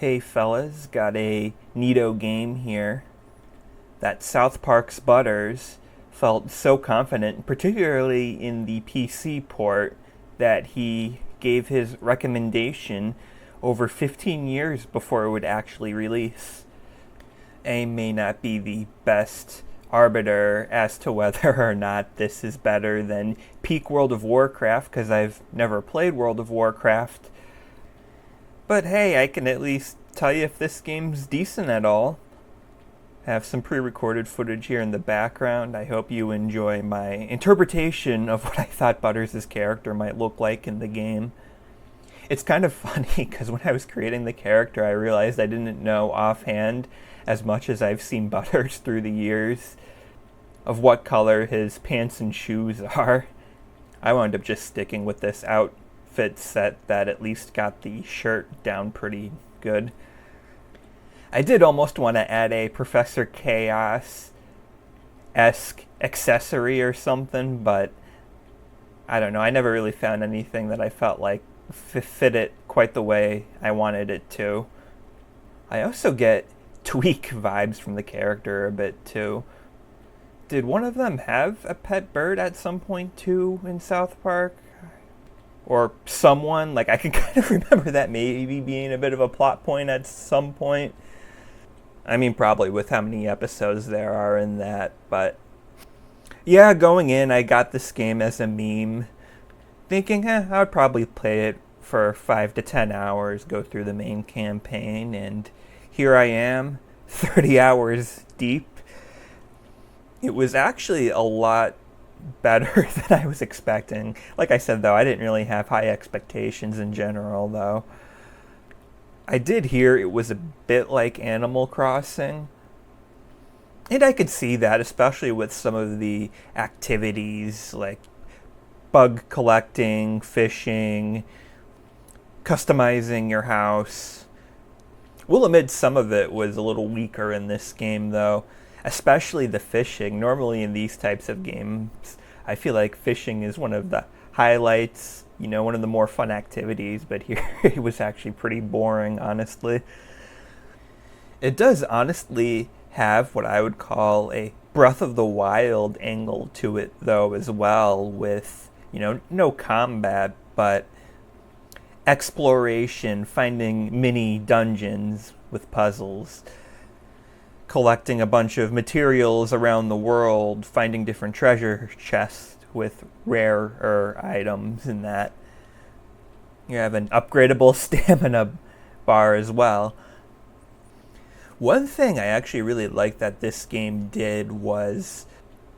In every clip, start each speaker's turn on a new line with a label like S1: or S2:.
S1: Hey fellas, got a neato game here. That South Park's Butters felt so confident, particularly in the PC port, that he gave his recommendation over 15 years before it would actually release. A may not be the best arbiter as to whether or not this is better than peak World of Warcraft, because I've never played World of Warcraft. But hey, I can at least tell you if this game's decent at all. I have some pre-recorded footage here in the background. I hope you enjoy my interpretation of what I thought Butters' character might look like in the game. It's kind of funny because when I was creating the character, I realized I didn't know offhand, as much as I've seen Butters through the years, of what color his pants and shoes are. I wound up just sticking with this outfit set that at least got the shirt down pretty good. I did almost want to add a Professor Chaos-esque accessory or something, but I don't know. I never really found anything that I felt like fit it quite the way I wanted it to. I also get Tweak vibes from the character a bit too. Did one of them have a pet bird at some point too in South Park? Or someone? Like, I can kind of remember that maybe being a bit of a plot point at some point. I mean, probably with how many episodes there are in that, but yeah, going in, I got this game as a meme, thinking, I would probably play it for 5 to 10 hours, go through the main campaign, and here I am, 30 hours deep. It was actually a lot better than I was expecting. Like I said, though, I didn't really have high expectations in general, though. I did hear it was a bit like Animal Crossing. And I could see that, especially with some of the activities like bug collecting, fishing, customizing your house. We'll admit some of it was a little weaker in this game, though, especially the fishing. Normally in these types of games, I feel like fishing is one of the highlights, one of the more fun activities, but here it was actually pretty boring, honestly. It does honestly have what I would call a Breath of the Wild angle to it, though, as well, with, no combat, but exploration, finding mini dungeons with puzzles, collecting a bunch of materials around the world, finding different treasure chests with rarer items and that. You have an upgradable stamina bar as well. One thing I actually really liked that this game did was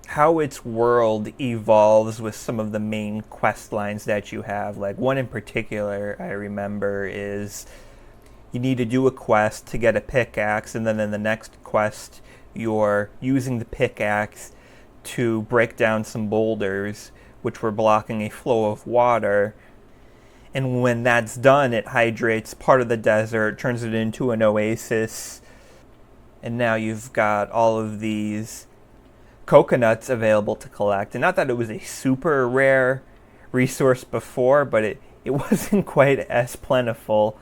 S1: how its world evolves with some of the main quest lines that you have. Like, one in particular I remember is you need to do a quest to get a pickaxe, and then in the next quest you're using the pickaxe to break down some boulders which were blocking a flow of water. And when that's done, it hydrates part of the desert, turns it into an oasis, and now you've got all of these coconuts available to collect. And not that it was a super rare resource before, but it wasn't quite as plentiful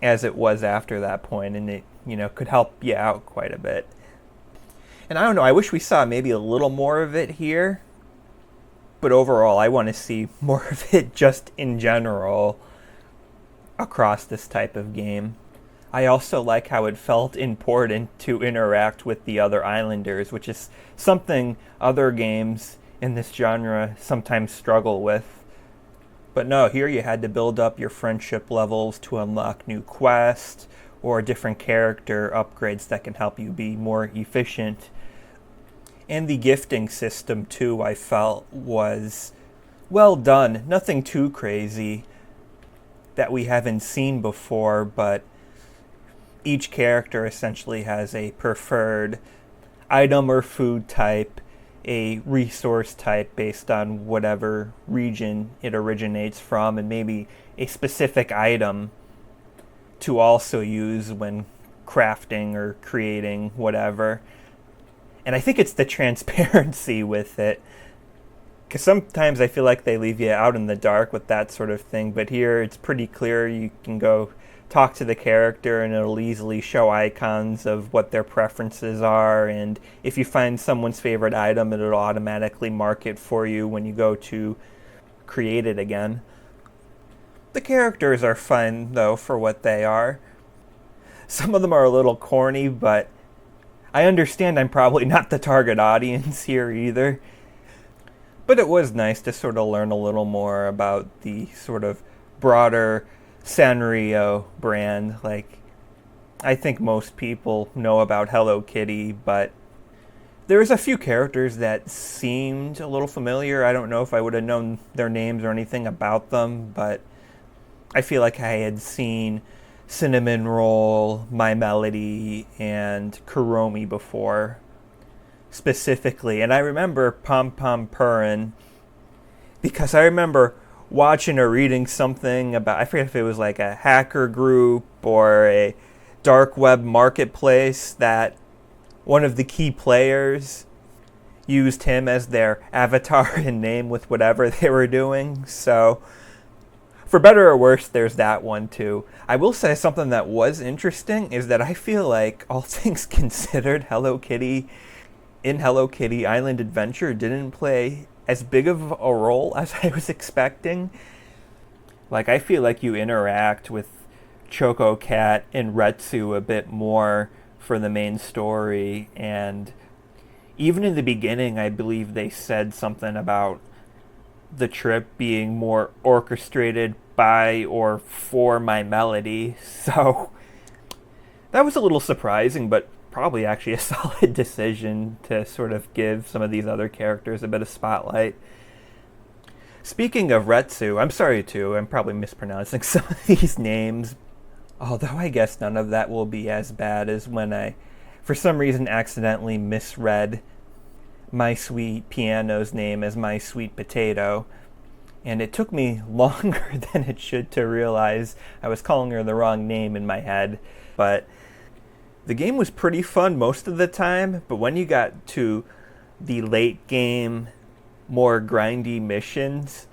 S1: as it was after that point, and it could help you out quite a bit. And I don't know, I wish we saw maybe a little more of it here, but overall I want to see more of it just in general across this type of game. I also like how it felt important to interact with the other islanders, which is something other games in this genre sometimes struggle with. But no, here you had to build up your friendship levels to unlock new quests or different character upgrades that can help you be more efficient. And the gifting system, too, I felt was well done. Nothing too crazy that we haven't seen before, but each character essentially has a preferred item or food type, a resource type based on whatever region it originates from, and maybe a specific item to also use when crafting or creating whatever. And I think it's the transparency with it, because sometimes I feel like they leave you out in the dark with that sort of thing, but here it's pretty clear. You can go talk to the character and it'll easily show icons of what their preferences are, and if you find someone's favorite item, it'll automatically mark it for you when you go to create it again. The characters are fun, though, for what they are. Some of them are a little corny, but I understand I'm probably not the target audience here either. But it was nice to sort of learn a little more about the sort of broader Sanrio brand. Like, I think most people know about Hello Kitty, but there's a few characters that seemed a little familiar. I don't know if I would have known their names or anything about them, but I feel like I had seen Cinnamon Roll, My Melody, and Kuromi before, specifically. And I remember Pom Pom Purin because I remember watching or reading something about, I forget if it was like a hacker group or a dark web marketplace, that one of the key players used him as their avatar and name with whatever they were doing. So, for better or worse, there's that one too. I will say something that was interesting is that I feel like, all things considered, Hello Kitty in Hello Kitty Island Adventure didn't play as big of a role as I was expecting. Like, I feel like you interact with Choco Cat and Retsu a bit more for the main story, and even in the beginning, I believe they said something about the trip being more orchestrated by or for My Melody, so that was a little surprising, but probably actually a solid decision to sort of give some of these other characters a bit of spotlight. Speaking of Retsu, I'm sorry too, I'm probably mispronouncing some of these names, although I guess none of that will be as bad as when I, for some reason, accidentally misread My Sweet Piano's name as My Sweet Potato, and it took me longer than it should to realize I was calling her the wrong name in my head. But the game was pretty fun most of the time, but when you got to the late game, more grindy missions,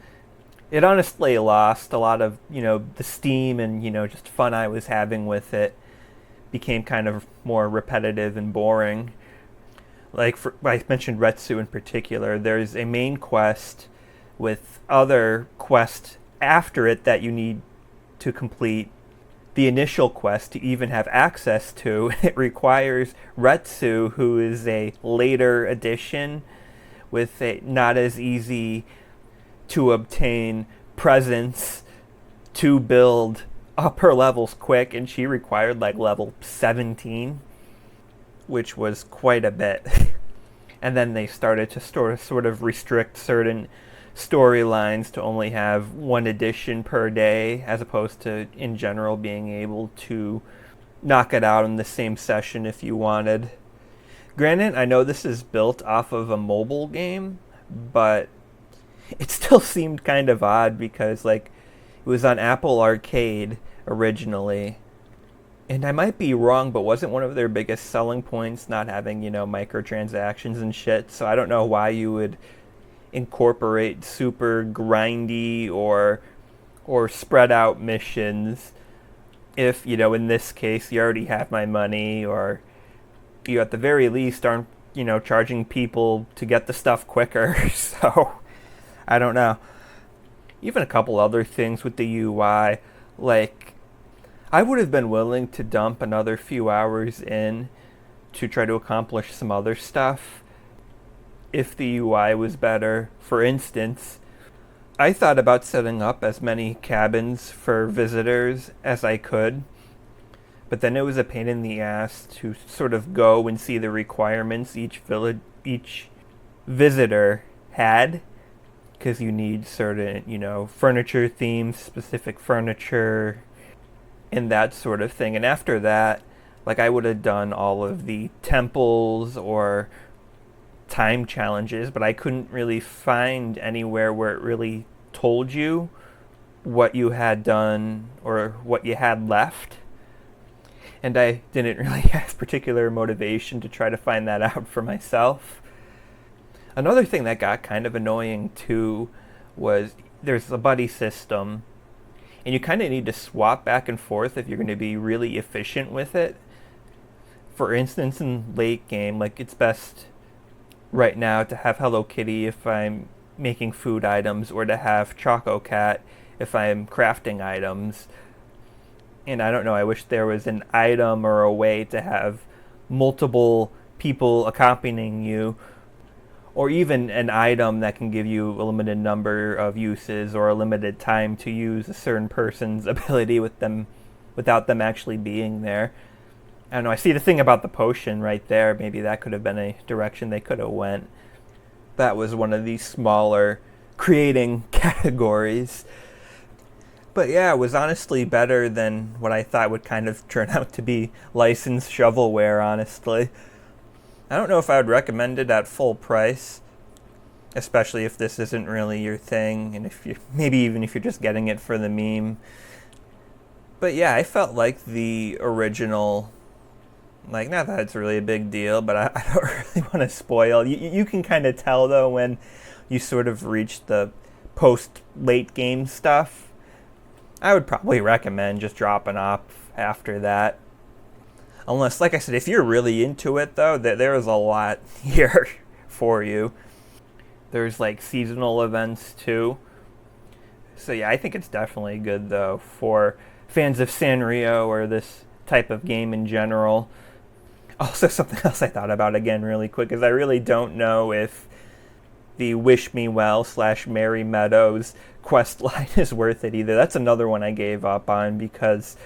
S1: it honestly lost a lot of, the steam and, just fun I was having with it. Became kind of more repetitive and boring. Like, I mentioned Retsu in particular, there's a main quest with other quests after it that you need to complete the initial quest to even have access to. It requires Retsu, who is a later addition with a not as easy to obtain presence, to build upper levels quick, and she required like level 17, which was quite a bit. And then they started to sort of restrict certain storylines to only have one edition per day, as opposed to in general being able to knock it out in the same session if you wanted. Granted, I know this is built off of a mobile game, but it still seemed kind of odd because, like, it was on Apple Arcade originally. And I might be wrong, but wasn't one of their biggest selling points not having, microtransactions and shit? So I don't know why you would incorporate super grindy or spread out missions if, in this case, you already have my money, or you at the very least aren't, charging people to get the stuff quicker. So I don't know. Even a couple other things with the UI, like, I would have been willing to dump another few hours in to try to accomplish some other stuff if the UI was better. For instance, I thought about setting up as many cabins for visitors as I could, but then it was a pain in the ass to sort of go and see the requirements each visitor had, because you need certain, furniture themes, specific furniture, and that sort of thing. And after that, like, I would have done all of the temples or time challenges, but I couldn't really find anywhere where it really told you what you had done or what you had left. And I didn't really have particular motivation to try to find that out for myself. Another thing that got kind of annoying too was there's a buddy system, and you kind of need to swap back and forth if you're going to be really efficient with it. For instance, in late game, like it's best right now to have Hello Kitty if I'm making food items, or to have Choco Cat if I'm crafting items. And I don't know, I wish there was an item or a way to have multiple people accompanying you, or even an item that can give you a limited number of uses or a limited time to use a certain person's ability with them without them actually being there. I don't know, I see the thing about the potion right there. Maybe that could have been a direction they could have went. That was one of these smaller creating categories. But yeah, it was honestly better than what I thought would kind of turn out to be licensed shovelware, honestly. I don't know if I would recommend it at full price, especially if this isn't really your thing, and if you maybe even if you're just getting it for the meme. But yeah, I felt like the original, like, not that it's really a big deal, but I don't really want to spoil. You can kind of tell, though, when you sort of reach the post-late game stuff. I would probably recommend just dropping off after that. Unless, like I said, if you're really into it, though, there is a lot here for you. There's, like, seasonal events, too. So, yeah, I think it's definitely good, though, for fans of Sanrio or this type of game in general. Also, something else I thought about again really quick is I really don't know if the Wish Me Well / Merry Meadows quest line is worth it either. That's another one I gave up on because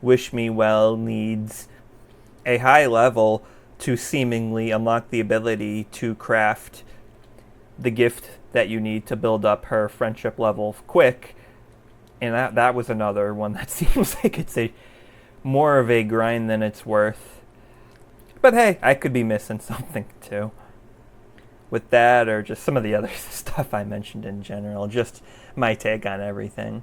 S1: Wish Me Well needs a high level to seemingly unlock the ability to craft the gift that you need to build up her friendship level quick. And that was another one that seems like it's a more of a grind than it's worth. But hey, I could be missing something too with that, or just some of the other stuff I mentioned in general. Just my take on everything.